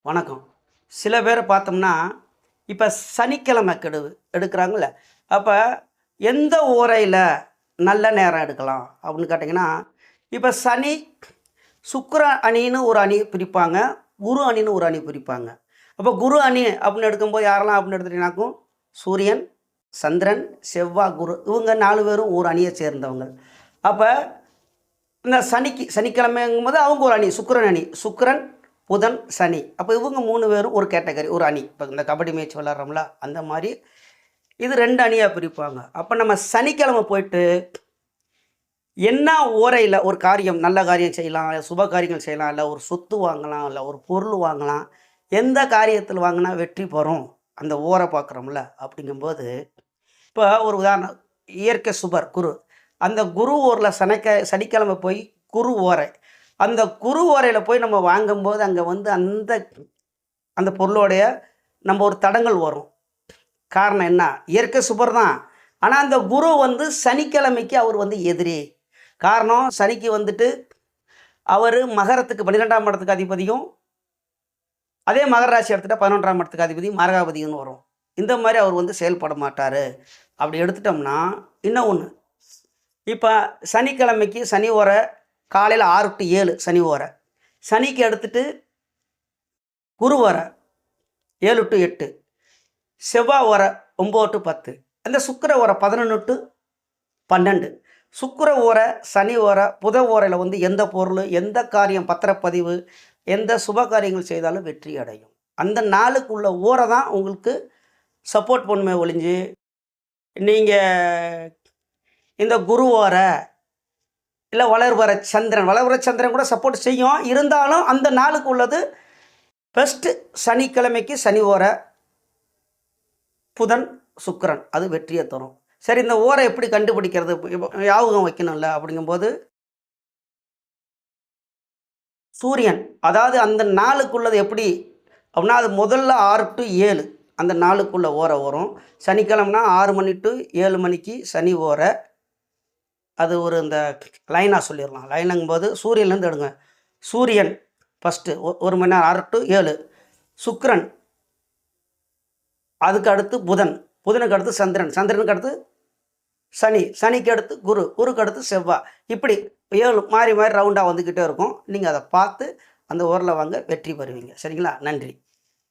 வணக்கம். சில பேரை பார்த்தோம்னா, இப்போ சனிக்கிழமை எடுக்கிறாங்கல்ல, அப்போ எந்த ஓரையில் நல்ல நேரம் எடுக்கலாம் அப்படின்னு கேட்டிங்கன்னா, இப்போ சனி, சுக்கிர அணின்னு ஒரு அணி பிரிப்பாங்க, குரு அணின்னு ஒரு அணி பிரிப்பாங்க. அப்போ குரு அணி அப்படின்னு எடுக்கும்போது யாரெல்லாம் அப்படின்னு எடுத்துட்டீங்கன்னாக்கும், சூரியன், சந்திரன், செவ்வாய், குரு இவங்க 4 பேரும் ஒரு அணியை சேர்ந்தவங்க. அப்போ இந்த சனிக்கிழமைங்கும்போது அவங்க ஒரு அணி, சுக்கிரன் அணி, சுக்கிரன், புதன், சனி. அப்போ இவங்க 3 பேரும் ஒரு கேட்டகரி, ஒரு அணி. இப்போ இந்த கபடி மேட்ச் விளாட்றோம்ல, அந்த மாதிரி இது 2 அணியாக பிரிப்பாங்க. அப்போ நம்ம சனிக்கிழமை போயிட்டு என்ன ஓரையில் ஒரு காரியம், நல்ல காரியம் செய்யலாம், சுப காரியங்கள் செய்யலாம், இல்லை ஒரு சொத்து வாங்கலாம், இல்லை ஒரு பொருள் வாங்கலாம், எந்த காரியத்தில் வாங்கினா வெற்றி பெறும் அந்த ஓரை பார்க்குறோம்ல. அப்படிங்கும்போது இப்போ ஒரு உதாரணம், இயற்கை சுபர் குரு, அந்த குரு ஓரில் சனிக்கிழமை போய் குரு ஓரை, அந்த குரு ஓரையில் போய் நம்ம வாங்கும்போது அங்கே வந்து அந்த அந்த பொருளோடைய நம்ம ஒரு தடங்கள் வரும். காரணம் என்ன? இயற்கை சுபர் தான், ஆனால் அந்த குரு வந்து சனிக்கிழமைக்கு அவர் வந்து எதிரி. காரணம், சனிக்கு வந்துட்டு அவர் மகரத்துக்கு 12ஆம் இடத்துக்கு அதிபதியும், அதே மகர ராசி எடுத்துகிட்டா 11ஆம் இடத்துக்கு அதிபதியும் மரகாபதியும் வரும். இந்த மாதிரி அவர் வந்து செயல்பட மாட்டார். அப்படி எடுத்துட்டோம்னா இன்னும் ஒன்று, இப்போ சனிக்கிழமைக்கு சனி ஓரை காலையில் 6 to 7 சனி ஓரை, சனிக்கு எடுத்துட்டு குரு ஓரை 7 to 8, செவ்வாய் ஓரை 9 to 10, அந்த சுக்கிர ஓரை 11 to 12. சுக்கிர ஓரை, சனி ஓரை, புத ஓரையில் வந்து எந்த பொருள், எந்த காரியம், பத்திரப்பதிவு, எந்த சுப காரியங்கள் செய்தாலும் வெற்றி அடையும். அந்த நாளுக்குள்ள ஓரை தான் உங்களுக்கு சப்போர்ட் பண்ணுமே ஒழிஞ்சு, நீங்கள் இந்த குரு ஓரை இல்லை வளர்வர சந்திரன் கூட சப்போர்ட் செய்யும். இருந்தாலும் அந்த நாளுக்கு உள்ளது ஃபஸ்ட்டு சனிக்கிழமைக்கு சனி ஓரை, புதன், சுக்கிரன், அது வெற்றியை தரும். சரி, இந்த ஓரை எப்படி கண்டுபிடிக்கிறது, யாபகம் வைக்கணும்ல அப்படிங்கும்போது, சூரியன் அதாவது அந்த நாளுக்குள்ளது எப்படி அப்படின்னா, அது முதல்ல 6 to 7 அந்த நாளுக்குள்ள ஓரை வரும். சனிக்கிழமைனா 6 மணி to 7 மணிக்கு சனி ஓரை. அது ஒரு இந்த லைனாக சொல்லிடலாம். லைனுங்கும்போது சூரியன்லேருந்து எடுங்க. சூரியன் ஃபஸ்ட்டு 1 மணி நேரம் 6 to 7, சுக்கிரன், அதுக்கு அடுத்து புதன், புதனுக்கு அடுத்து சந்திரன், சந்திரனுக்கு அடுத்து சனி, சனிக்கு அடுத்து குரு, குருக்கு அடுத்து செவ்வாய். இப்படி 7 மாறி மாறி ரவுண்டாக வந்துக்கிட்டே இருக்கும். நீங்கள் அதை பார்த்து அந்த ஊரில் வாங்க வெற்றி பெறுவீங்க. சரிங்களா? நன்றி.